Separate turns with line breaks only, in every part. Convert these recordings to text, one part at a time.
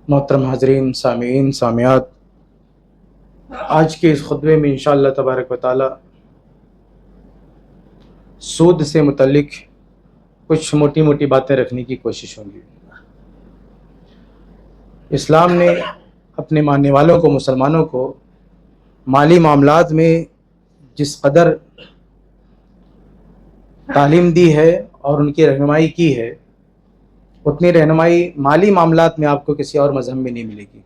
محترم حاضرین، سامعین، سامعات، آج کے اس خطبے میں انشاءاللہ تبارک و تعالی سود سے متعلق کچھ موٹی موٹی باتیں رکھنے کی کوشش ہوگی۔ اسلام نے اپنے ماننے والوں کو، مسلمانوں کو مالی معاملات میں جس قدر تعلیم دی ہے اور ان کی رہنمائی کی ہے، اتنی رہنمائی مالی معاملات میں آپ کو کسی اور مذہب میں نہیں ملے گی۔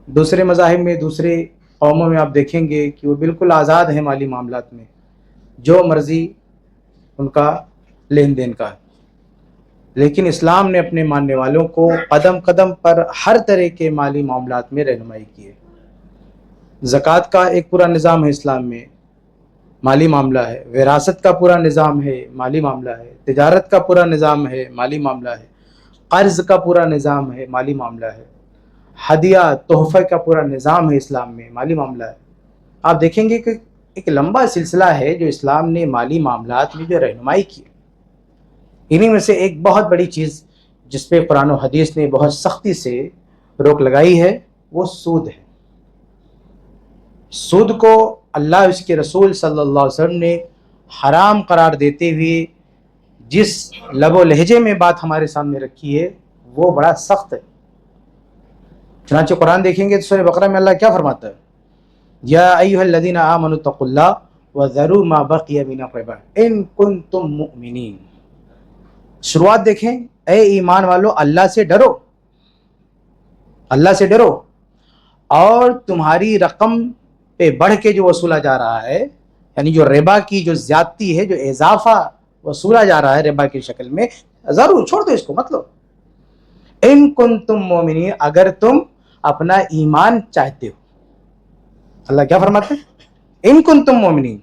دوسرے مذاہب میں، دوسرے قوموں میں آپ دیکھیں گے کہ وہ بالکل آزاد ہیں مالی معاملات میں، جو مرضی ان کا لین دین کا ہے، لیکن اسلام نے اپنے ماننے والوں کو قدم قدم پر ہر طرح کے مالی معاملات میں رہنمائی کی ہے۔ زکوٰۃ کا ایک پورا نظام ہے اسلام میں، مالی معاملہ ہے۔ وراثت کا پورا نظام ہے، مالی معاملہ ہے۔ تجارت کا پورا نظام ہے، مالی معاملہ ہے۔ قرض کا پورا نظام ہے، مالی معاملہ ہے۔ ہدیہ تحفہ کا پورا نظام ہے اسلام میں، مالی معاملہ ہے۔ آپ دیکھیں گے کہ ایک لمبا سلسلہ ہے جو اسلام نے مالی معاملات میں جو رہنمائی کی۔ انہی میں سے ایک بہت بڑی چیز جس پہ قرآن و حدیث نے بہت سختی سے روک لگائی ہے، وہ سود ہے۔ سود کو اللہ اس کے رسول صلی اللہ علیہ وسلم نے حرام قرار دیتے ہوئے جس لب و لہجے میں بات ہمارے سامنے رکھی ہے وہ بڑا سخت ہے۔ چنانچہ قرآن دیکھیں گے تو سورہ بقرہ میں اللہ کیا فرماتا ہے؟ یا ایھا الذین آمنوا اتقوا اللہ وذروا ما بقی من الربا ان کنتم مؤمنین۔ شروعات دیکھیں، اے ایمان والو اللہ سے ڈرو، اللہ سے ڈرو، اور تمہاری رقم پہ بڑھ کے جو وصولا جا رہا ہے، یعنی جو ربا کی جو زیادتی ہے، جو اضافہ وصولا جا رہا ہے ربا کی شکل میں، ضرور چھوڑ دو، اس کو مت لو۔ ان کنتم مومنین، اگر تم اپنا ایمان چاہتے ہو۔ اللہ کیا فرماتے ہیں؟ ان کنتم مومنین،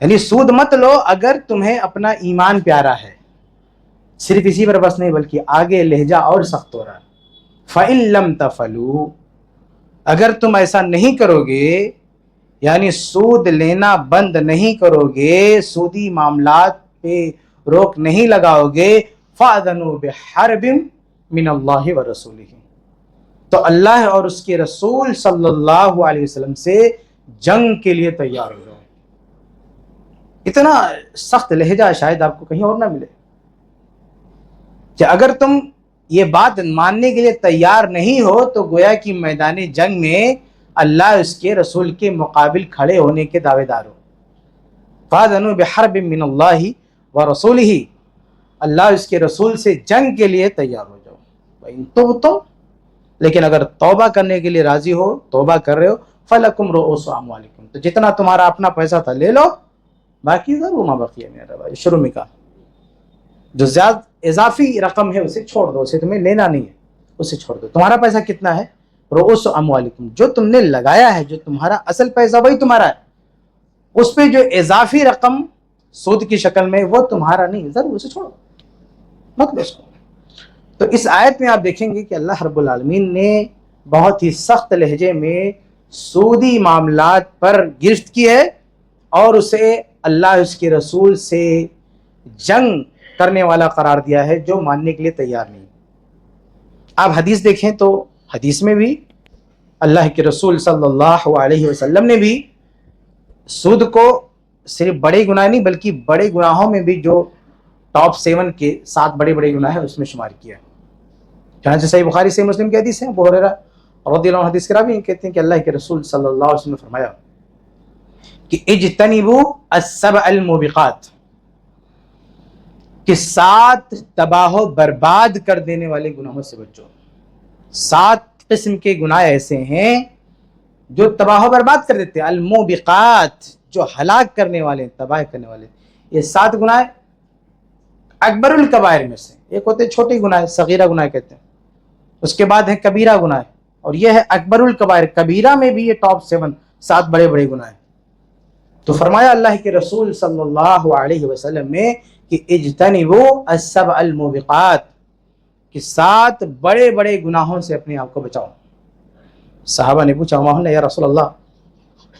یعنی سود مت لو اگر تمہیں اپنا ایمان پیارا ہے۔ صرف اسی پر بس نہیں، بلکہ آگے لہجہ اور سخت ہو رہا ہے۔ فَإِن لَمْ تَفْعَلُوا، اگر تم ایسا نہیں کرو گے، یعنی سود لینا بند نہیں کرو گے، سودی معاملات پہ روک نہیں لگاؤ گے، فَأْذَنُوا بِحَرْبٍ مِّنَ اللَّهِ وَرَسُولِهِ، تو اللہ اور اس کے رسول صلی اللہ علیہ وسلم سے جنگ کے لیے تیار ہو جاؤ۔ اتنا سخت لہجہ شاید آپ کو کہیں اور نہ ملے کہ اگر تم یہ بات ماننے کے لیے تیار نہیں ہو تو گویا کہ میدان جنگ میں اللہ اس کے رسول کے مقابل کھڑے ہونے کے دعوے دار ہو۔ فَأْذَنُوا بِحَرْبٍ مِّنَ اللَّهِ وَرَسُولِهِ، اللہ اس کے رسول سے جنگ کے لیے تیار ہو جاؤ۔ وَإِن تُبْتُمْ، لیکن اگر توبہ کرنے کے لیے راضی ہو، توبہ کر رہے ہو، فَلَكُمْ رُءُوسُ أَمْوَالِكُمْ، تو جتنا تمہارا اپنا پیسہ تھا لے لو، باقی ضرور ما بقی من الربا، شروع میں کہا جو زیادہ اضافی رقم ہے اسے چھوڑ دو، اسے تمہیں لینا نہیں ہے، اسے چھوڑ دو۔ تمہارا پیسہ کتنا ہے؟ رؤوس اموالکم، جو تم نے لگایا ہے، جو تمہارا اصل پیسہ وہی تمہارا ہے، اس پہ جو اضافی رقم سود کی شکل میں وہ تمہارا نہیں، ضرور اسے چھوڑو، مت لو اس کو۔ تو اس آیت میں آپ دیکھیں گے کہ اللہ رب العالمین نے بہت ہی سخت لہجے میں سودی معاملات پر گرفت کی ہے اور اسے اللہ اس کے رسول سے جنگ کرنے والا قرار دیا ہے جو ماننے کے لیے تیار نہیں۔ آپ حدیث دیکھیں تو حدیث میں بھی اللہ کے رسول صلی اللہ علیہ وسلم نے بھی سود کو صرف بڑے گناہ نہیں بلکہ بڑے گناہوں میں بھی جو ٹاپ 7 کے 7 بڑے بڑے گناہ ہیں اس میں شمار کیا ہے۔ چنانچہ صحیح بخاری صحیح مسلم کی حدیث ہے، ابو ہریرہ رضی اللہ عنہ حدیث کے راوی کہتے ہیں کہ اللہ کے رسول صلی اللہ علیہ وسلم نے فرمایا کہ اجتنبوا السبع الموبقات، کہ 7 تباہ و برباد کر دینے والے گناہوں سے بچو۔ 7 قسم کے گناہ ایسے ہیں جو تباہ و برباد کر دیتے ہیں، الموبقات، جو ہلاک کرنے والے، تباہ کرنے والے۔ یہ 7 گناہ اکبر الکبائر میں سے، ایک ہوتے چھوٹے گناہ، صغیرہ گناہ کہتے ہیں، اس کے بعد ہے کبیرہ گناہ، اور یہ ہے اکبر الکبائر، کبیرہ میں بھی یہ ٹاپ 7 بڑے بڑے گناہ ہیں۔ تو فرمایا اللہ کے رسول صلی اللہ علیہ وسلم نے کہ اجتنبوا السبع الموبقات، کہ 7 بڑے بڑے گناہوں سے اپنے آپ کو بچاؤ۔ صحابہ نے پوچھا وما ہن یا رسول اللہ،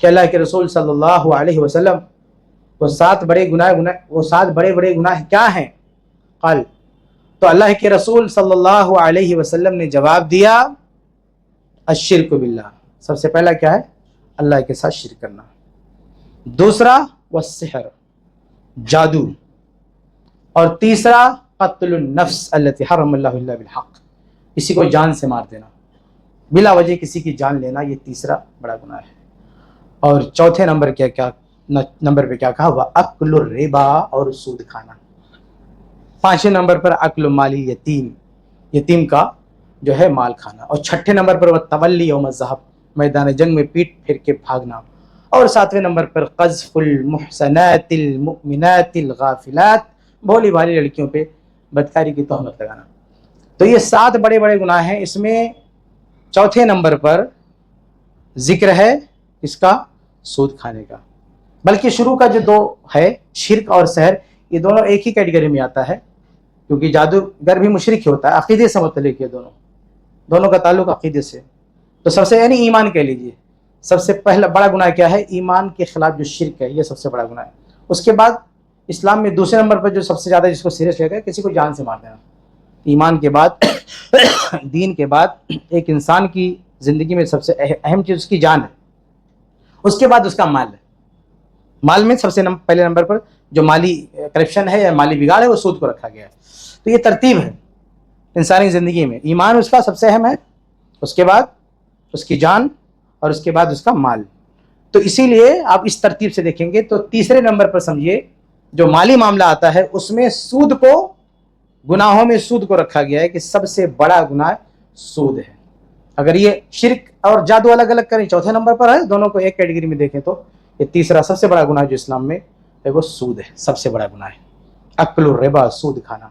کہ اللہ کے رسول صلی اللہ علیہ وسلم وہ 7 بڑے بڑے گناہ کیا ہیں؟ قال، تو اللہ کے رسول صلی اللہ علیہ وسلم نے جواب دیا الشرک باللہ، سب سے پہلا کیا ہے؟ اللہ کے ساتھ شرک کرنا. دوسرا والسحر، جادو. اور تیسرا قتل النفس التي حرم اللہ الا بالحق، کسی کو جان سے مار دینا، بلا وجہ کسی کی جان لینا، یہ تیسرا بڑا گناہ ہے. اور چوتھے نمبر پہ کیا کہا؟ وَأَكْلُ الرِّبَا، اور سود کھانا. پانچویں نمبر پر اکل مال یتیم، یتیم کا جو ہے مال کھانا. اور چھٹے نمبر پر وَالتَّوَلِّي يَوْمَ الزَّحْفِ، میدان جنگ میں پیٹ پھر کے بھاگنا. اور ساتویں نمبر پر قذف المحصنات المؤمنات الغافلات، بھولی بھالی لڑکیوں پہ بدکاری کی تہمت لگانا. تو یہ 7 بڑے بڑے گناہ ہیں. اس میں چوتھے نمبر پر ذکر ہے اس کا سود کھانے کا. بلکہ شروع کا جو 2 ہے شرک اور سحر، یہ دونوں ایک ہی کیٹیگری میں آتا ہے، کیونکہ جادوگر بھی مشرک ہی ہوتا ہے، عقیدے سے متعلق ہے، دونوں کا تعلق عقیدے سے. تو سب سے یعنی ایمان کہہ لیجیے، سب سے پہلا بڑا گناہ کیا ہے؟ ایمان کے خلاف جو شرک ہے، یہ سب سے بڑا گناہ ہے. اس کے بعد اسلام میں دوسرے نمبر پر جو سب سے زیادہ جس کو سیریس لے گا، کسی کو جان سے مار دینا. ایمان کے بعد دین کے بعد ایک انسان کی زندگی میں سب سے اہم چیز اس کی جان ہے، اس کے بعد اس کا مال ہے. مال میں سب سے پہلے نمبر پر جو مالی کرپشن ہے یا مالی بگاڑ ہے، وہ سود کو رکھا گیا ہے. تو یہ ترتیب ہے انسانی زندگی میں. ایمان اس کا سب سے اہم ہے، اس کے بعد اس کی جان، اور اس کے بعد اس کا مال. تو اسی لیے آپ اس ترتیب سے دیکھیں گے تو تیسرے نمبر پر سمجھیے جو مالی معاملہ آتا ہے، اس میں سود کو، گناہوں میں سود کو رکھا گیا ہے کہ سب سے بڑا گناہ سود ہے. اگر یہ شرک اور جادو الگ الگ کریں، چوتھے نمبر پر ہے، دونوں کو ایک کیٹیگری میں دیکھیں تو یہ تیسرا سب سے بڑا گناہ جو اسلام میں ہے وہ سود ہے، سب سے بڑا گناہ ہے اکل الربا، سود کھانا.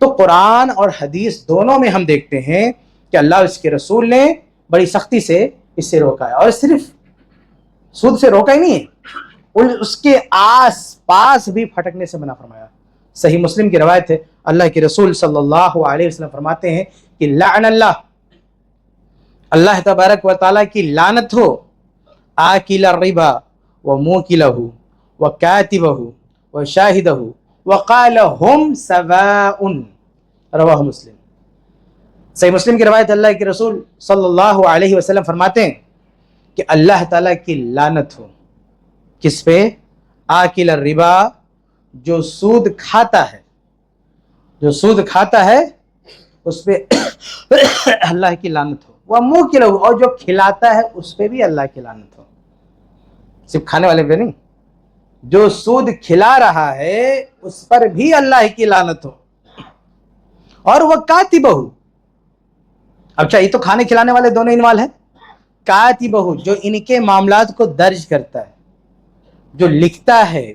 تو قرآن اور حدیث دونوں میں ہم دیکھتے ہیں کہ اللہ اور اس کے رسول نے بڑی سختی سے اس سے روکا ہے. اور صرف سود سے روکا ہی نہیں ہے، اس کے آس پاس بھی پھٹکنے سے منع فرمایا. صحیح مسلم کی روایت ہے، اللہ کے رسول صلی اللہ علیہ وسلم فرماتے ہیں کہ لعن اللہ تبارک و تعالیٰ کی لعنت ہو آکل الربا وموکلہ وکاتبہ وشاہدہ وقال ہم سواء، رواہ مسلم. صحیح مسلم کی روایت، اللہ کے رسول صلی اللہ علیہ وسلم فرماتے ہیں کہ اللہ تعالیٰ کی لعنت ہو کس پہ؟ آکل الربا، جو سود کھاتا ہے، جو سود کھاتا ہے اس پہ اللہ کی لعنت ہو. وہ منہ کی لہو، اور جو کھلاتا ہے اس پہ بھی اللہ کی لعنت ہو. صرف کھانے والے پہ نہیں، جو سود کھلا رہا ہے اس پر بھی اللہ کی لعنت ہو. اور وہ کاتبہ، اچھا یہ تو کھانے کھلانے والے دونوں انوالو ہیں. کاتبہ، جو ان کے معاملات کو درج کرتا ہے، جو لکھتا ہے،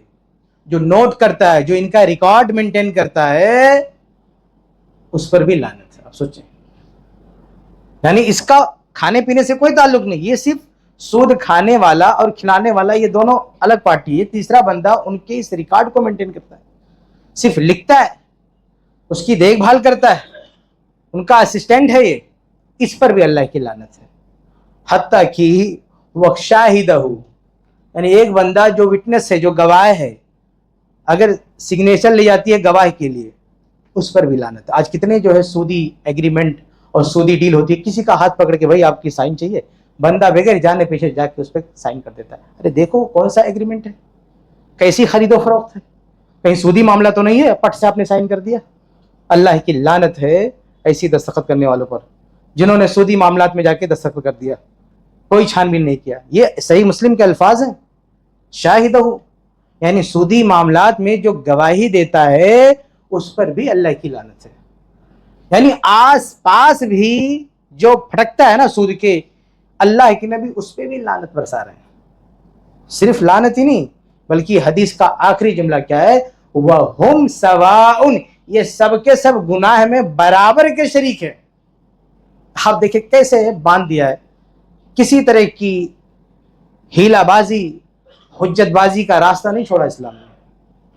جو نوٹ کرتا ہے، جو ان کا ریکارڈ مینٹین کرتا ہے، اس پر بھی لعنت ہے. اب سوچیں، یعنی اس کا کھانے پینے سے کوئی تعلق نہیں، یہ صرف سود کھانے والا اور کھلانے والا یہ دونوں الگ پارٹی ہے. تیسرا بندہ ان کے اس ریکارڈ کو مینٹین کرتا ہے، صرف لکھتا ہے، اس کی دیکھ بھال کرتا ہے، ان کا اسسٹنٹ ہے. یہ اس پر بھی اللہ کی لعنت ہے. حتیٰ کہ وہ شاہدہ ہو، یعنی ایک بندہ جو وٹنس ہے، جو گواہ ہے، اگر سگنیچر لے جاتی ہے گواہ کے لیے، اس پر بھی لعنت ہے. آج کتنے جو ہے سودی ایگریمنٹ اور سودی ڈیل ہوتی ہے، کسی کا ہاتھ پکڑ کے بھائی آپ کی سائن چاہیے، بندہ بغیر جانے پیچھے جا کے اس پہ سائن کر دیتا ہے. ارے دیکھو کون سا ایگریمنٹ ہے، کیسی خرید و فروخت ہے، کہیں سودی معاملہ تو نہیں ہے، پٹ سے آپ نے سائن کر دیا. اللہ کی لعنت ہے ایسی دستخط کرنے والوں پر، جنہوں نے سودی معاملات میں جا کے دستخط کر دیا، کوئی چھان بین نہیں کیا. یہ صحیح مسلم کے الفاظ ہیں. شاہدہ، یعنی سودی معاملات میں جو گواہی دیتا ہے اس پر بھی اللہ کی لعنت ہے. یعنی آس پاس بھی جو پھٹکتا ہے نا سود کے، اللہ کے نبی اس پہ بھی لعنت برسا رہے ہیں. صرف لعنت ہی نہیں، بلکہ حدیث کا آخری جملہ کیا ہے؟ وَهُمْ سَوَاءٌ، یہ سب کے سب گناہ میں برابر کے شریک ہیں. آپ دیکھیں کیسے باندھ دیا ہے، کسی طرح کی ہیلا بازی، حجت بازی کا راستہ نہیں چھوڑا اسلام نے.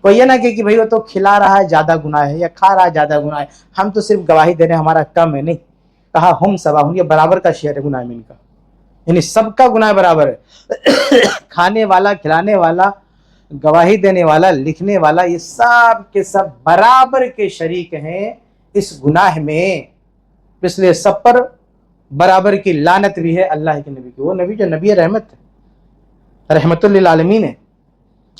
کوئی یہ نہ کہ بھائی وہ تو کھلا رہا ہے زیادہ گناہ ہے، یا کھا رہا ہے زیادہ گناہ ہے، ہم تو صرف گواہی دے رہے ہیں ہمارا کم ہے. نہیں، کہا ہم سواء، یہ برابر کا شیئر ہے گناہ میں ان کا، یعنی سب کا گناہ برابر ہے. کھانے والا، کھلانے والا، گواہی دینے والا، لکھنے والا، یہ سب کے سب برابر کے شریک ہیں اس گناہ میں اس لیے سب پر برابر کی لعنت بھی ہے اللہ کے نبی کی. وہ نبی جو نبی رحمت ہے، رحمت للعالمین ہے.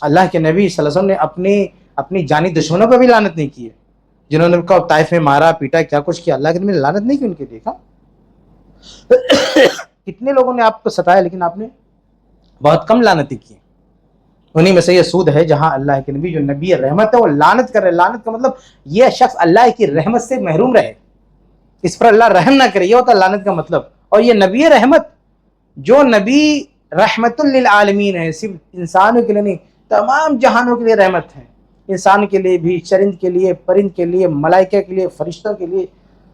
اللہ کے نبی صلی اللہ علیہ وسلم نے اپنی جانی دشمنوں پر بھی لعنت نہیں کی ہے، جنہوں نے طائف میں مارا پیٹا کیا کچھ کیا. اللہ کے نبی نے لعنت نہیں کی ان کے. دیکھا کتنے لوگوں نے آپ کو ستایا لیکن آپ نے بہت کم لعنتیں کی. انہیں میں سے یہ سود ہے جہاں اللہ کے نبی جو نبی رحمت ہے وہ لعنت کر رہے. لعنت کا مطلب یہ شخص اللہ کی رحمت سے محروم رہے، اس پر اللہ رحم نہ کرے، یہ ہوتا ہے لعنت کا مطلب. اور یہ نبی رحمت جو نبی رحمت للعالمین ہے، صرف انسانوں کے لیے نہیں تمام جہانوں کے لیے رحمت ہے. انسان کے لیے بھی، چرند کے لیے، پرند کے لیے، ملائکہ کے لیے، فرشتوں کے لیے،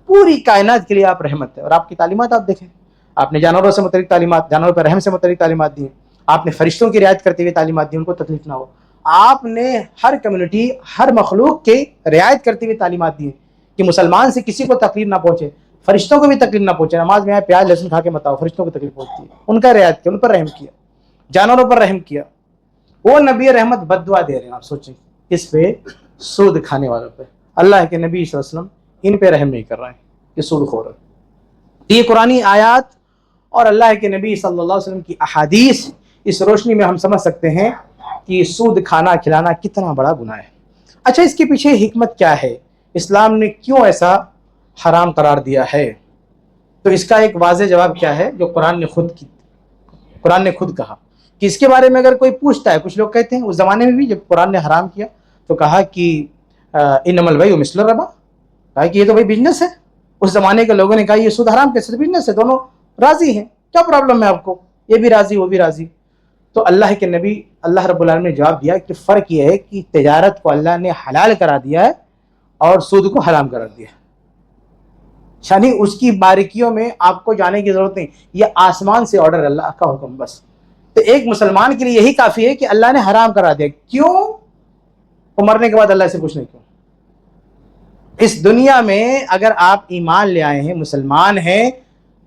پوری کائنات کے لیے آپ رحمت ہے. اور آپ کی تعلیمات آپ دیکھیں، آپ نے جانوروں سے متعلق تعلیمات، جانوروں پر رحم سے متعلق تعلیمات دی ہیں. آپ نے فرشتوں کی رعایت کرتے ہوئے تعلیمات دی، ان کو تکلیف نہ ہو. آپ نے ہر کمیونٹی، ہر مخلوق کے رعایت کرتے ہوئے تعلیمات دی ہیں کہ مسلمان سے کسی کو تکلیف نہ پہنچے، فرشتوں کو بھی تکلیف نہ پہنچے. نماز میں پیاز لہسن کھا کے مت آؤ، فرشتوں کو تکلیف پہنچتی ہے. ان کا رعایت کیا، ان پر رحم کیا، جانوروں پر رحم کیا. وہ نبی رحمت بد دعا دے رہے ہیں. آپ سوچیں کس پہ؟ سود کھانے والوں پہ. اللہ کے نبی صلی اللہ علیہ وسلم ان پہ رحم نہیں کر رہے ہیں کہ سود خور. یہ قرآنی آیات اور اللہ کے نبی صلی اللہ علیہ وسلم کی احادیث، اس روشنی میں ہم سمجھ سکتے ہیں کہ سود کھانا کھلانا کتنا بڑا گناہ ہے. اچھا، اس کے پیچھے حکمت کیا ہے؟ اسلام نے کیوں ایسا حرام قرار دیا ہے؟ تو اس کا ایک واضح جواب کیا ہے جو قرآن نے خود کہا کہ اس کے بارے میں اگر کوئی پوچھتا ہے، کچھ لوگ کہتے ہیں اس زمانے میں بھی جب قرآن نے حرام کیا تو کہا کہ انما البیع مثل الربا، کہا کہ یہ تو بھائی بزنس ہے. اس زمانے کے لوگوں نے کہا یہ سود حرام کیسے؟ بزنس ہے، دونوں راضی ہیں، کیا پرابلم ہے آپ کو؟ یہ بھی راضی وہ بھی راضی. تو اللہ کے نبی اللہ رب العالمین نے جواب دیا کہ فرق یہ ہے کہ تجارت کو اللہ نے حلال کرا دیا ہے اور سود کو حرام کرا دیا ہے. یعنی اس کی باریکیوں میں آپ کو جانے کی ضرورت نہیں، یہ آسمان سے آرڈر، اللہ کا حکم بس. تو ایک مسلمان کے لیے یہی کافی ہے کہ اللہ نے حرام کرا دیا. کیوں؟ وہ مرنے کے بعد اللہ سے پوچھنے کیوں. اس دنیا میں اگر آپ ایمان لے آئے ہیں، مسلمان ہیں،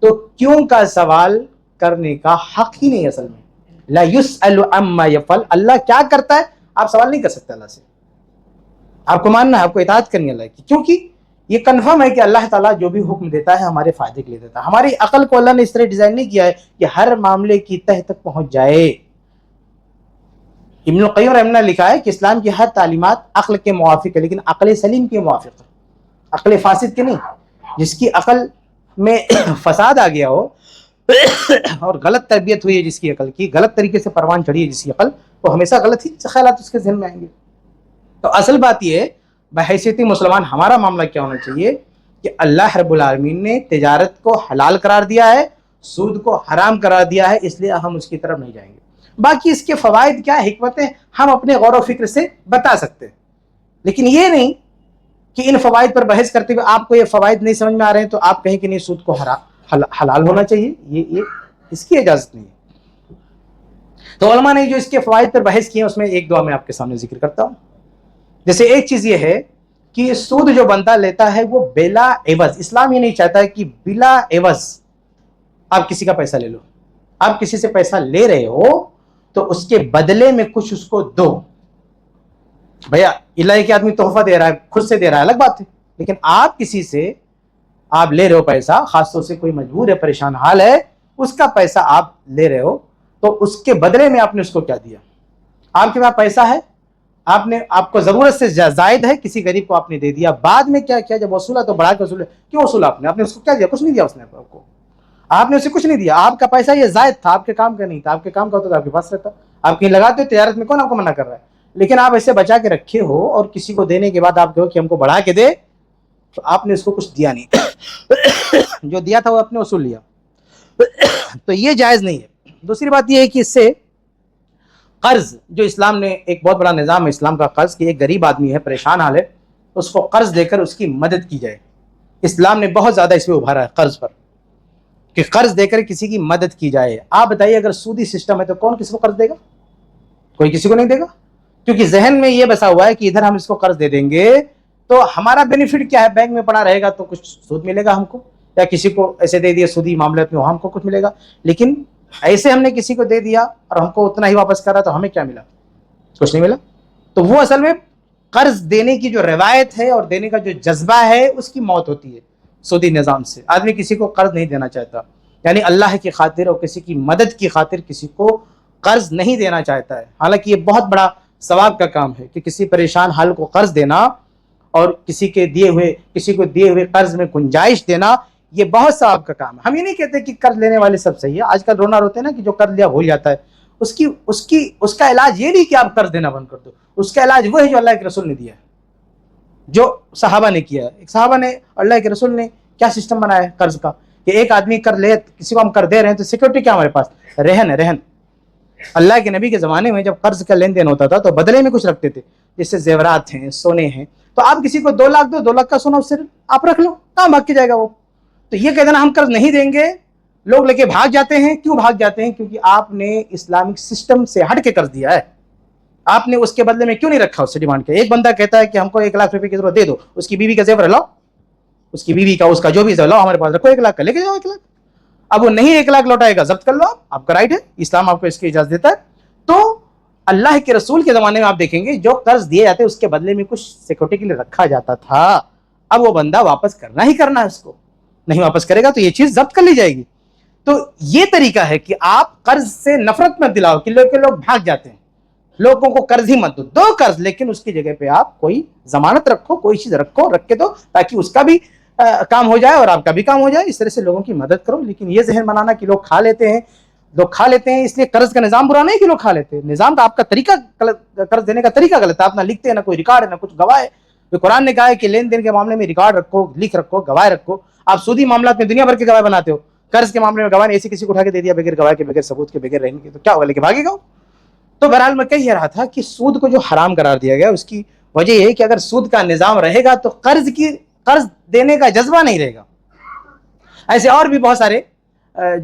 تو کیوں کا سوال کرنے کا حق ہی نہیں. اصل میں لا یسأل عما یفعل، اللہ کیا کرتا ہے آپ سوال نہیں کر سکتے اللہ سے. آپ کو ماننا ہے، آپ کو اطاعت کرنی ہے اللہ کی، کیونکہ یہ کنفرم ہے کہ اللہ تعالیٰ جو بھی حکم دیتا ہے ہمارے فائدے کے لیے دیتا ہے. ہماری عقل کو اللہ نے اس طرح ڈیزائن نہیں کیا ہے کہ ہر معاملے کی تہ تک پہنچ جائے. ابن القیم رحمہ اللہ لکھا ہے کہ اسلام کی ہر تعلیمات عقل کے موافق ہے، لیکن عقل سلیم کے موافق ہے، عقل فاسد کے نہیں. جس کی عقل میں فساد آ گیا ہو اور غلط تربیت ہوئی ہے جس کی عقل کی، غلط طریقے سے پروان چڑھی ہے جس کی عقل، وہ ہمیشہ غلط ہی خیالات اس کے ذہن میں آئیں گے. تو اصل بات یہ ہے بحیثیت مسلمان ہمارا معاملہ کیا ہونا چاہیے کہ اللہ رب العالمین نے تجارت کو حلال قرار دیا ہے، سود کو حرام قرار دیا ہے، اس لیے ہم اس کی طرف نہیں جائیں گے. باقی اس کے فوائد کیا حکمتیں ہم اپنے غور و فکر سے بتا سکتے ہیں، لیکن یہ نہیں کہ ان فوائد پر بحث کرتے ہوئے آپ کو یہ فوائد نہیں سمجھ میں آ رہے ہیں تو آپ کہیں کہ نہیں سود کو حلال ہونا چاہیے. یہ اس کی اجازت نہیں ہے. تو علماء نے جو اس کے فوائد پر بحث کیے ہیں اس میں ایک دعا میں آپ کے سامنے ذکر کرتا ہوں. جیسے ایک چیز یہ ہے کہ سود جو بندہ لیتا ہے وہ بلا عوض، اسلام یہ نہیں چاہتا ہے کہ بلا عوض آپ کسی کا پیسہ لے لو. آپ کسی سے پیسہ لے رہے ہو تو اس کے بدلے میں کچھ اس کو دو. بھیا الہی کے آدمی تحفہ دے رہا ہے، خود سے دے رہا ہے، الگ بات ہے. لیکن آپ کسی سے آپ لے رہے ہو پیسہ، خاص طور سے کوئی مجبور ہے، پریشان حال ہے، اس کا پیسہ آپ لے رہے ہو تو اس کے بدلے میں آپ نے اس کو کیا دیا؟ آپ کے پاس پیسہ ہے، آپ کو ضرورت سے زائد ہے، کسی غریب کو آپ نے دے دیا. بعد میں کیا کیا؟ جب وصولا تو بڑھا کے وصولا. کیوں وصولا آپ نے اس کو کیا دیا؟ کچھ نہیں دیا اس نے آپ کو. آپ نے اسے کچھ نہیں دیا. آپ کا پیسہ یہ زائد تھا، آپ کے کام کا نہیں تھا. آپ کے کام کا ہوتا تو آپ کے پاس رہتا. آپ کہیں لگاتے ہو تجارت میں، کون آپ کو منع کر رہا ہے؟ لیکن آپ ایسے بچا کے رکھے ہو اور کسی کو دینے کے بعد آپ کہو کہ ہم کو بڑھا کے دے، تو آپ نے اس کو کچھ دیا نہیں. جو دیا تھا وہ آپ نے وصول لیا. تو یہ جائز نہیں ہے. دوسری بات یہ ہے کہ اس سے قرض، جو اسلام نے ایک بہت بڑا نظام ہے اسلام کا قرض، کہ ایک غریب آدمی ہے، پریشان حال ہے، اس کو قرض دے کر اس کی مدد کی جائے. اسلام نے بہت زیادہ اس پہ ابھارا ہے قرض پر، کہ قرض دے کر کسی کی مدد کی جائے. آپ بتائیے اگر سودی سسٹم ہے تو کون کسی کو قرض دے گا؟ کوئی کسی کو نہیں دے گا، کیونکہ ذہن میں یہ بسا ہوا ہے کہ ادھر ہم اس کو قرض دے دیں گے تو ہمارا بینیفٹ کیا ہے؟ بینک میں پڑا رہے گا تو کچھ سود ملے گا ہم کو، یا کسی کو ایسے دے دیا سودی معاملات میں ہم کو کچھ ملے گا. لیکن ایسے ہم نے کسی کو دے دیا اور ہم کو اتنا ہی واپس کرا تو ہمیں کیا ملا؟ کچھ نہیں ملا. تو وہ اصل میں قرض دینے کی جو روایت ہے اور دینے کا جو جذبہ ہے اس کی موت ہوتی ہے سودی نظام سے. آدمی کسی کو قرض نہیں دینا چاہتا, یعنی اللہ کی خاطر اور کسی کی مدد کی خاطر کسی کو قرض نہیں دینا چاہتا ہے. حالانکہ یہ بہت بڑا ثواب کا کام ہے کہ کسی پریشان حال کو قرض دینا اور کسی کو دیے ہوئے قرض میں گنجائش دینا, یہ بہت ثواب کا کام ہے. ہم یہ نہیں کہتے کہ قرض لینے والے سب صحیح ہے. آج کل رونا روتے ہیں نا کہ جو قرض لیا بھول جاتا ہے. اس کا علاج یہ نہیں کہ آپ قرض دینا بند کر دو, اس کا علاج وہ ہے جو اللہ کے رسول نے دیا ہے, جو صحابہ نے کیا ہے. ایک صحابہ نے, اللہ کے رسول نے کیا سسٹم بنایا ہے قرض کا, کہ ایک آدمی قرض لے, کسی کو ہم قرض دے رہے ہیں تو سیکورٹی کیا ہمارے پاس, رہن ہے, رہن. اللہ کے نبی کے زمانے میں جب قرض کا لین دین ہوتا تھا تو بدلے میں کچھ رکھتے تھے, جیسے زیورات ہیں, سونے ہیں. تو آپ کسی کو 2 لاکھ دو, 2 لاکھ کا سونا اس سے آپ رکھ لو, کہاں بھاگ کے جائے گا وہ. تو یہ کہتے نا ہم قرض نہیں دیں گے, لوگ لے کے بھاگ جاتے ہیں. کیوں بھاگ جاتے ہیں؟ کیونکہ آپ نے اسلامک سسٹم سے ہٹ کے قرض دیا ہے. آپ نے اس کے بدلے میں کیوں نہیں رکھا, اس سے ڈیمانڈ کیا. ایک بندہ کہتا ہے کہ ہم کو 1 لاکھ روپے کی ضرورت, دے دو. اس کی بیوی کا زیور لاؤ, اس کی بیوی کا, اس کا جو بھی زیور لاؤ, ہمارے پاس رکھو, 1 لاکھ کا لے کے جاؤ 1 لاکھ. اب وہ نہیں 1 لاکھ لوٹائے گا, ضبط کر لو, آپ کا رائٹ ہے, اسلام آپ کو اس کی اجازت دیتا ہے. تو اللہ کے رسول کے زمانے میں آپ دیکھیں گے جو قرض دیے جاتے اس کے بدلے میں کچھ سیکورٹی کے لیے رکھا جاتا تھا. اب وہ بندہ واپس کرنا ہی کرنا ہے, اس کو نہیں واپس کرے گا تو یہ چیز ضبط کر لی جائے گی. تو یہ طریقہ ہے کہ آپ قرض سے نفرت مت دلاؤ کہ لوگ بھاگ جاتے ہیں. لوگوں کو قرض ہی مت دو قرض, لیکن اس کی جگہ پہ آپ کوئی ضمانت رکھو, کوئی چیز رکھ کے دو, تاکہ اس کا بھی کام ہو جائے اور آپ کا بھی کام ہو جائے. اس طرح سے لوگوں کی مدد کرو. لیکن یہ ذہن بنانا کہ لوگ کھا لیتے ہیں اس لیے قرض کا نظام برا نہیں کہ لوگ کھا لیتے ہیں. نظام کا آپ کا طریقہ, قرض دینے کا طریقہ غلط ہے. آپ نہ لکھتے ہیں, نہ کوئی ریکارڈ ہے, نہ کچھ گواہ ہے. قرآن نے کہا ہے کہ لین دین کے معاملے میں ریکارڈ رکھو, لکھ رکھو, گواہ رکھو. آپ سودی معاملات میں دنیا بھر کے گواہ بناتے ہو, قرض کے معاملے میں گواہ نے ایسے کسی کو اٹھا کے دے دیا بغیر گواہ کے, بغیر ثبوت کے, بغیر رہنے کے, تو کیا ہوگا, لے کے بھاگے گا. تو بہرحال میں کہہ رہا تھا کہ سود کو جو حرام قرار دیا گیا اس کی وجہ یہ ہے کہ اگر سود کا نظام رہے گا تو قرض دینے کا جذبہ نہیں رہے گا. ایسے اور بھی بہت سارے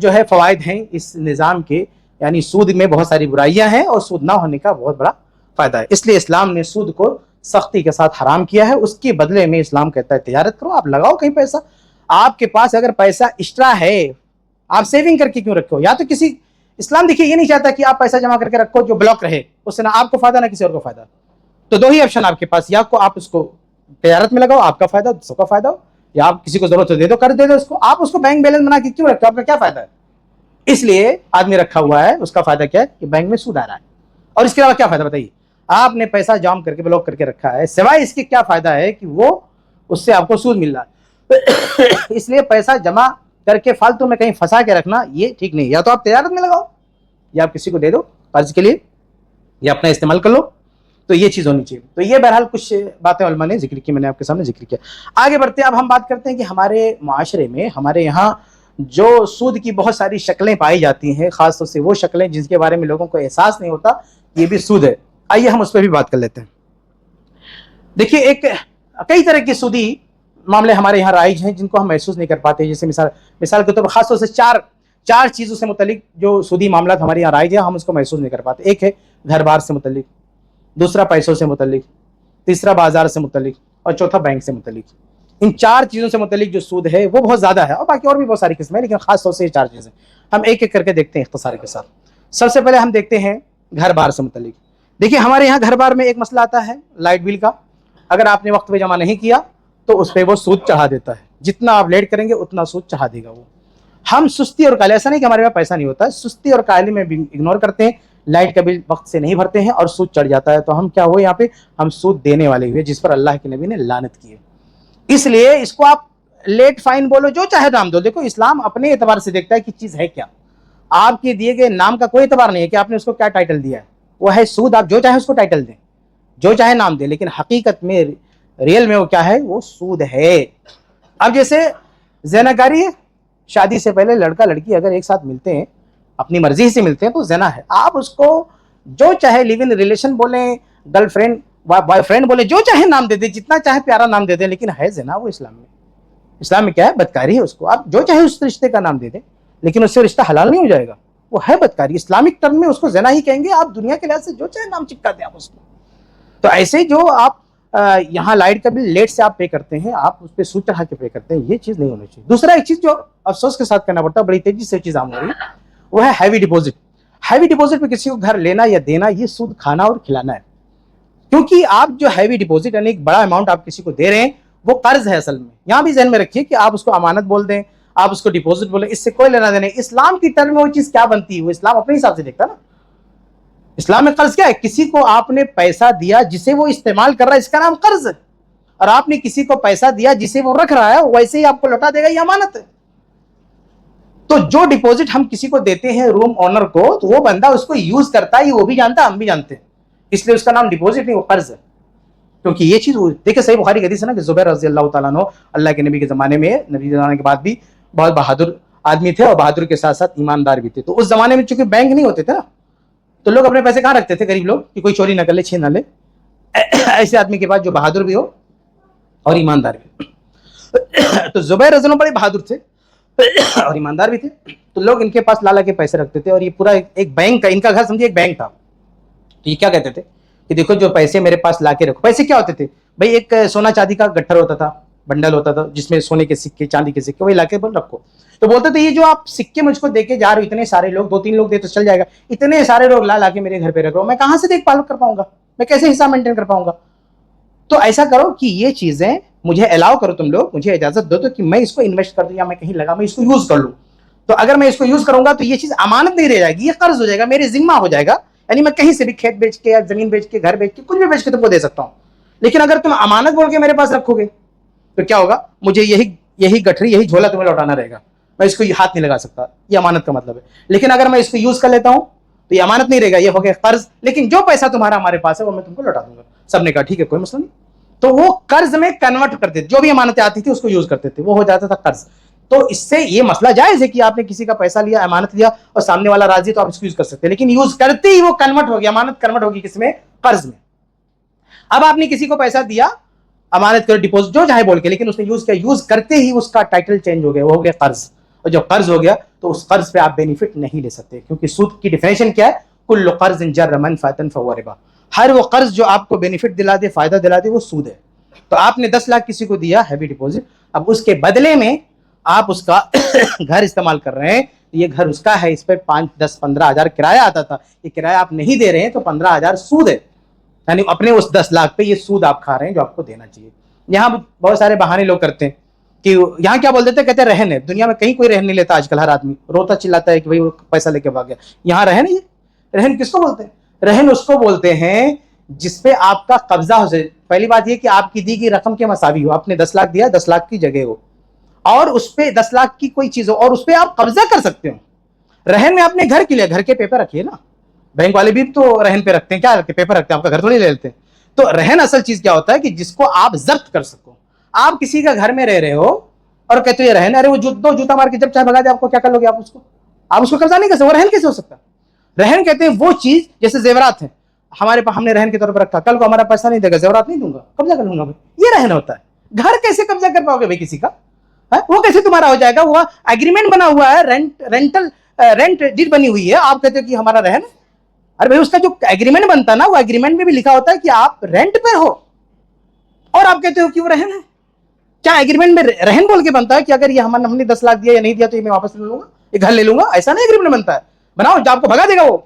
جو ہے فوائد ہیں اس نظام کے, یعنی سود میں بہت ساری برائیاں ہیں اور سود نہ ہونے کا بہت بڑا فائدہ ہے. اس لیے اسلام نے سود کو سختی کے ساتھ حرام کیا ہے. اس کے بدلے میں اسلام کہتا ہے تجارت کرو, آپ لگاؤ کہیں پیسہ. آپ کے پاس اگر پیسہ ایکسٹرا ہے, آپ سیونگ کر کے کیوں رکھو. یا تو کسی, اسلام دیکھیے یہ نہیں چاہتا کہ آپ پیسہ جمع کر کے رکھو جو بلاک رہے, اس سے نہ آپ کو فائدہ نہ کسی اور کو فائدہ. تو 2 ہی آپشن آپ کے پاس, یا آپ اس کو تجارت میں لگاؤ, آپ کا فائدہ, سب کا فائدہ ہو, یا آپ کسی کو ضرورت ہو دے دو, قرض دے دو اس کو. آپ اس کو بینک بیلنس بنا کے کیوں رکھتے ہو, آپ کا کیا فائدہ ہے. اس لیے آدمی رکھا ہوا ہے, اس کا فائدہ کیا ہے کہ بینک میں سود آ رہا ہے, اور اس کے علاوہ کیا فائدہ بتائیے. آپ نے پیسہ جام کر کے بلاک کر کے رکھا ہے, سوائے اس کے کیا فائدہ ہے کہ وہ اس سے آپ کو سود مل رہا ہے. اس لیے پیسہ جمع کر کے فالتو میں کہیں پھنسا کے رکھنا یہ ٹھیک نہیں. یا تو آپ تجارت میں لگاؤ, یا آپ کسی کو دے دو قرض کے لیے, یا اپنا استعمال کر لو. تو یہ چیز ہونی چاہیے. تو یہ بہرحال کچھ باتیں علماء نے ذکر کی, میں نے آپ کے سامنے ذکر کیا. آگے بڑھتے ہیں. اب ہم بات کرتے ہیں کہ ہمارے معاشرے میں, ہمارے یہاں جو سود کی بہت ساری شکلیں پائی جاتی ہیں, خاص طور سے وہ شکلیں جن کے بارے میں لوگوں کو احساس نہیں ہوتا یہ بھی سود ہے. آئیے ہم اس پہ بھی بات کر لیتے ہیں. دیکھیے کئی طرح کے سودی معاملے ہمارے یہاں رائج ہیں جن کو ہم محسوس نہیں کر پاتے. جیسے مثال کے طور پر خاص طور سے چار چیزوں سے متعلق جو سودی معاملات ہمارے یہاں رائج ہیں, ہم اس کو محسوس نہیں کر پاتے. ایک ہے گھر بار سے متعلق, دوسرا پیسوں سے متعلق, تیسرا بازار سے متعلق, اور چوتھا بینک سے متعلق. ان 4 چیزوں سے متعلق جو سود ہے وہ بہت زیادہ ہے, اور باقی اور بھی بہت ساری قسمیں, لیکن خاص طور سے یہ 4 چیزیں ہم ایک ایک کر کے دیکھتے ہیں اختصار کے ساتھ. سب سے پہلے ہم دیکھتے ہیں گھر بار سے متعلق. دیکھیے ہمارے یہاں گھر بار میں ایک مسئلہ آتا ہے لائٹ بل کا. اگر آپ نے وقت پہ جمع نہیں کیا تو اس پہ وہ سود چڑھا دیتا ہے. جتنا آپ لیٹ کریں گے اتنا سود چڑھا دے گا وہ. ہم سستی اور کاہلی, ایسا نہیں کہ ہمارے پاس پیسہ نہیں ہوتا ہے, سستی اور کاہلی میں بھی اگنور کرتے ہیں, لائٹ کا بل وقت سے نہیں بھرتے ہیں اور سود چڑھ جاتا ہے. تو ہم کیا ہوئے یہاں پہ, ہم سود دینے والے ہوئے, جس پر اللہ کے نبی نے لعنت کی ہے. اس لیے اس کو آپ لیٹ فائن بولو, جو چاہے نام دو. دیکھو اسلام اپنے اعتبار سے دیکھتا ہے کہ چیز ہے کیا. آپ کے دیے گئے نام کا کوئی اعتبار نہیں ہے کہ آپ نے اس کو کیا ٹائٹل دیا ہے. وہ ہے سود. آپ جو چاہے اس کو ٹائٹل دیں, جو چاہے نام دیں, لیکن حقیقت میں ریئل میں وہ کیا ہے, وہ سود ہے. اب جیسے زنا کاری ہے, شادی سے پہلے لڑکا لڑکی اگر ایک ساتھ ملتے ہیں, اپنی مرضی سے ملتے ہیں, تو زنا ہے. آپ اس کو جو چاہے لیو ان ریلیشن بولیں, گرل فرینڈ بوائے فرینڈ بولیں, جو چاہے نام دے دیں, جتنا چاہے پیارا نام دے دیں, لیکن ہے زنا وہ اسلام میں کیا ہے, بدکاری ہے. اس کو آپ جو چاہے اس رشتے کا نام دے دیں, لیکن اس سے رشتہ حلال نہیں ہو جائے گا, وہ ہے بدکاری. اسلامک ٹرم میں اس کو زنا ہی کہیں گے. آپ دنیا کے لحاظ سے جو چاہے نام چپکا دیں آپ اس کو. تو ایسے جو آپ یہاں لائٹ کا بل لیٹ سے آپ پے کرتے ہیں, آپ اس پہ سود چڑھا کے پے کرتے ہیں, یہ چیز نہیں ہونی چاہیے. دوسرا ایک چیز جو افسوس کے ساتھ کرنا پڑتا ہے, بڑی تیزی سے چیز عام ہو رہی ہے, وہ ہے ہیوی ڈپوزٹ. ہیوی ڈپوزٹ پہ کسی کو گھر لینا یا دینا, یہ سود کھانا اور کھلانا ہے. کیونکہ آپ جو ہیوی ڈپوزٹ یعنی ایک بڑا اماؤنٹ آپ کسی کو دے رہے ہیں وہ قرض ہے اصل میں. یہاں بھی ذہن میں رکھیے کہ آپ اس کو امانت بول دیں, آپ اس کو ڈپوزٹ بولیں, اس سے کوئی لینا دینا نہیں. اسلام کی ٹرم میں وہ چیز کیا بنتی ہے وہ اسلام اپنے حساب سے دیکھتا نا. اسلام میں قرض کیا ہے؟ کسی کو آپ نے پیسہ دیا جسے وہ استعمال کر رہا ہے, اس کا نام قرض ہے. اور آپ نے کسی کو پیسہ دیا جسے وہ رکھ رہا ہے, ویسے ہی آپ کو لوٹا دے گا, یہ امانت ہے. تو جو ڈپوزٹ ہم کسی کو دیتے ہیں روم اونر کو, تو وہ بندہ اس کو یوز کرتا ہے, وہ بھی جانتا ہے, ہم بھی جانتے ہیں, اس لیے اس کا نام ڈپوزٹ نہیں, وہ قرض ہے. کیونکہ یہ چیز دیکھیں صحیح بخاری کی حدیث ہے نا کہ زبیر رضی اللہ تعالیٰ عنہ اللہ کے نبی کے زمانے میں, نبی کے زمانے کے بعد بھی بہت بہادر آدمی تھے, اور بہادر کے ساتھ ساتھ ایماندار بھی تھے. تو اس زمانے میں چونکہ بینک نہیں ہوتے تھے نا, تو لوگ اپنے پیسے کہاں رکھتے تھے غریب لوگ, کہ کوئی چوری نہ کر لے, چھین نہ لے. ایسے آدمی کے پاس جو بہادر بھی ہو اور ایماندار بھی. تو زبیر رضی اللہ بڑے بہادر تھے اور ایماندار بھی تھے. تو لوگ ان کے پاس لالا کے پیسے رکھتے تھے, اور یہ پورا ایک بینک کا, ان کا گھر سمجھے ایک بینک تھا. تو یہ کیا کہتے تھے کہ دیکھو جو پیسے میرے پاس لا کے رکھو. پیسے کیا ہوتے تھے بھائی؟ ایک سونا چاندی کا گٹھر ہوتا تھا, بنڈل ہوتا تھا, جس میں سونے کے سکے, چاندی کے سکے, وہی لا کے رکھو. تو بولتے تھے یہ جو آپ سکے مجھ کو دے کے جا رہے ہو, اتنے سارے لوگ, 2-3 لوگ دے تو چل جائے گا, اتنے سارے لوگ لا کے میرے گھر پہ رکھ رہا ہوں, میں کہاں سے دیکھ بھال کر پاؤں گا, میں کیسے حساب مینٹین کر پاؤں گا؟ تو ایسا کرو کہ یہ چیزیں مجھے الاؤ کرو, تم لوگ مجھے اجازت دو تو کہ میں اس کو انویسٹ کر دوں, یا میں کہیں لگا میں اس کو یوز کر لوں. تو اگر میں اس کو یوز کروں گا تو یہ چیز امانت نہیں رہ جائے گی, یہ قرض ہو جائے گا, میرے ذمہ ہو جائے گا. یعنی میں کہیں سے بھی کھیت بیچ کے یا زمین بیچ کے, گھر بیچ کے, کچھ بھی بیچ کے تم کو دے سکتا ہوں. لیکن اگر تم امانت بول کے میرے پاس رکھو گے تو کیا ہوگا؟ مجھے یہی گٹھری, یہی جھولا تمہیں لوٹانا رہے گا, میں اس کو ہاتھ نہیں لگا سکتا. یہ امانت کا مطلب ہے. لیکن اگر میں اس کو یوز کر لیتا ہوں تو یہ امانت نہیں رہے گا, یہ ہو گیا قرض. لیکن جو پیسہ تمہارا ہمارے پاس ہے وہ میں تم کو لوٹا دوں گا. سب نے کہا ٹھیک ہے, کوئی مسئلہ نہیں. تو وہ قرض میں کنورٹ کرتے تھے, جو بھی امانتیں آتی تھی اس کو یوز کرتے تھے, وہ ہو جاتا تھا قرض. تو اس سے یہ مسئلہ جائز ہے کہ آپ نے کسی کا پیسہ لیا, امانت لیا, اور سامنے والا راضی, تو آپ اس کو یوز کر سکتے ہیں. لیکن یوز کرتے ہی وہ کنورٹ ہو گیا, امانت کنورٹ ہوگی کس میں؟ قرض میں. اب آپ نے کسی کو پیسہ دیا امانت کر, ڈپوزٹ جو چاہے بول کے, لیکن اس نے یوز کیا, یوز کرتے ہی اس کا ٹائٹل چینج ہو گیا, وہ ہو گیا قرض. اور جب قرض ہو گیا تو اس قرض پہ آپ بینیفٹ نہیں لے سکتے, کیونکہ سود کی ڈیفینیشن کیا ہے؟ کل قرض جر منفعۃ فہو ربا. ہر وہ قرض جو آپ کو بینیفٹ دلا دے, فائدہ دلا دے, وہ سود ہے. تو آپ نے 10 لاکھ کسی کو دیا ہیوی ڈپوزٹ, اب اس کے بدلے میں آپ اس کا گھر استعمال کر رہے ہیں, یہ گھر اس کا ہے, اس پہ 5-10-15 ہزار کرایہ آتا تھا, یہ کرایہ آپ نہیں دے رہے ہیں تو 15 ہزار سود ہے. یعنی اپنے اس 10 لاکھ پہ یہ سود آپ کھا رہے ہیں جو آپ کو دینا چاہیے. یہاں بہت سارے بہانے لوگ کرتے ہیں کہ یہاں کیا بول دیتے ہیں, کہتے ہیں رہن ہے. دنیا میں کہیں کوئی رہن نہیں لیتا آج کل, ہر آدمی روتا چلاتا ہے کہ بھائی وہ پیسہ لے کے بھاگ گیا. یہاں رہن ہے, یہ رہن کس کو بولتے ہیں؟ رہن اس کو بولتے ہیں جس پہ آپ کا قبضہ ہو جائے. پہلی بات یہ کہ آپ کی دی گئی رقم کے مساوی ہو, آپ نے 10 لاکھ دیا, 10 لاکھ کی جگہ ہو, اور اس پہ 10 لاکھ کی کوئی چیز ہو, اور اس پہ آپ قبضہ کر سکتے ہو. رہن میں اپنے گھر کے لیے, گھر کے پیپر رکھیے نا, بینک والے بھی تو رہن پہ رکھتے ہیں, کیا رکھتے ہیں؟ پیپر رکھتے ہیں, آپ کا گھر تھوڑی لے لیتے ہیں. تو رہن اصل چیز کیا ہوتا ہے کہ جس کو آپ ضبط کر سکو. آپ کسی کا گھر میں رہ رہے ہو اور کہتے ہو یہ رہن, ارے وہ دو جوتا مار کے جب چاہے بھگا دے, آپ کو کیا کر لو گے؟ آپ اس کو قبضہ نہیں کر سکتے. وہ رہن کیسے ہو سکتا؟ رہن کہتے ہیں وہ چیز, جیسے زیورات ہیں ہمارے پاس, ہم نے رہن کے طور پر رکھا, کل کو ہمارا پیسہ نہیں دے گا, زیورات نہیں دوں گا, قبضہ کر لوں گا. یہ رہن ہوتا ہے. گھر کیسے قبضہ کر پاؤ گے بھائی کسی کا؟ وہ کیسے تمہارا ہو جائے گا؟ وہ ایگریمنٹ بنا ہوا ہے, رینٹ ڈیڈ بنی ہوئی ہے, آپ کہتے ہو کہ ہمارا رہن. ارے بھائی اس کا جو ایگریمنٹ بنتا ہے نا, وہ ایگریمنٹ میں بھی لکھا ہوتا ہے کہ آپ رینٹ پہ ہو, اور آپ کہتے ہو کہ وہ رہن ہے. کیا ایگریمنٹ میں رہن بول کے بنتا ہے کہ اگر یہ ہم نے 10 لاکھ دیا یا نہیں دیا تو یہ میں واپس لے لوں گا, یہ گھر لے لوں گا؟ ایسا نہیں ایگریمنٹ بنتا ہے. بناؤ جو آپ کو بھگا دے گا, وہ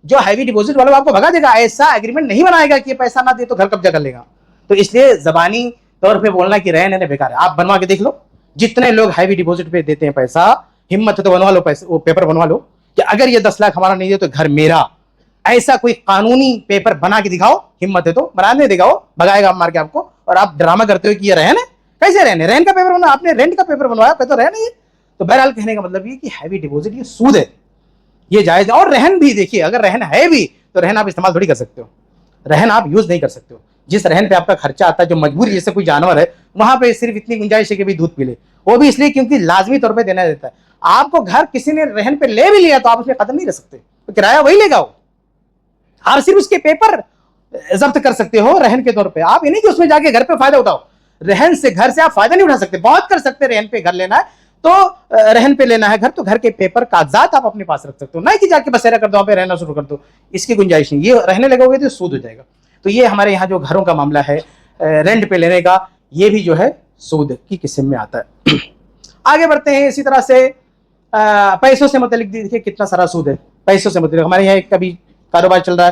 جو ہیوی ڈپوزٹ والا آپ کو بھگا دے گا, ایسا ایگریمنٹ نہیں بنائے گا کہ یہ پیسہ نہ دے تو گھر قبضہ کر لے گا. تو اس لیے زبانی طور پہ بولنا کہ رہن ہے بیکار ہے. آپ بنوا کے دیکھ لو, جتنے لوگ ہیوی ڈپوزٹ پہ دیتے ہیں پیسہ, ہمت ہے تو بنوا لو پیسے, وہ پیپر بنوا لو کہ اگر یہ 10 لاکھ ہمارا نہیں دے تو گھر میرا. ایسا کوئی قانونی پیپر بنا کے دکھاؤ, ہمت ہے تو. بنانے دے گا, وہ بھگائے گا مار کے آپ کو, اور آپ ڈرامہ کرتے ہو کہ یہ رہن ہے. کیسے رہن ہے؟ رہن کا پیپر بنا, آپ نے رینٹ کا پیپر بنوایا, تو رہن ہے. تو بہرحال کہنے کا مطلب یہ کہ ہیوی ڈپوزٹ یہ سود ہے, یہ جائز ہے. اور رہن بھی دیکھیے, اگر رہن ہے بھی تو رہن آپ استعمال تھوڑی کر سکتے ہو, رہن آپ یوز نہیں کر سکتے ہو. جس رہن پہ آپ کا خرچہ آتا ہے, جو مجبوری, جیسے کوئی جانور ہے, وہاں پہ صرف اتنی گنجائش ہے کہ بھی دودھ پی لے, وہ بھی اس لیے کیونکہ لازمی طور پہ دینا دیتا ہے. آپ کو گھر کسی نے رہن پہ لے بھی لیا تو آپ اس میں قدم نہیں رہ سکتے, تو کرایہ وہی لے گا. وہ آپ صرف اس کے پیپر ضبط کر سکتے ہو رہن کے طور پہ. آپ یہ نہیں کہ اس میں جا کے گھر پہ فائدہ اٹھاؤ. رہن سے, گھر سے آپ فائدہ نہیں اٹھا سکتے. بہت کر سکتے رہن پہ, گھر لینا ہے تو رہن پہ لینا ہے گھر, تو گھر کے پیپر کاغذات آپ اپنے پاس رکھ سکتے ہو, نہ کہ جا کے بسیرا کر دو, وہاں پہ رہنا شروع کر دو. اس کی گنجائش نہیں. یہ رہنے لگو گے تو سود ہو جائے گا. تو یہ ہمارے یہاں جو گھروں کا معاملہ ہے رینٹ پہ لینے کا, یہ بھی جو ہے سود کی قسم میں آتا ہے. آگے بڑھتے ہیں. اسی طرح سے پیسوں سے متعلق دیکھیے کتنا سارا سود ہے پیسوں سے متعلق. ہمارے یہاں ایک کبھی کاروبار چل رہا ہے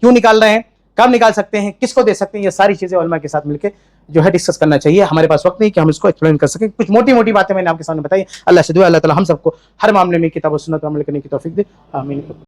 کیوں نکال رہے ہیں, کب نکال سکتے ہیں, کس کو دے سکتے ہیں, یہ ساری چیزیں علماء کے ساتھ مل کے جو ہے ڈسکس کرنا چاہیے. ہمارے پاس وقت نہیں کہ ہم اس کو ایکسپلین کر سکیں. کچھ موٹی موٹی باتیں میں نے آپ کے سامنے بتائی. اللہ سے دعا اللہ تعالی ہم سب کو ہر معاملے میں کتاب و سنت پر عمل کرنے کی توفیق دے. آمین.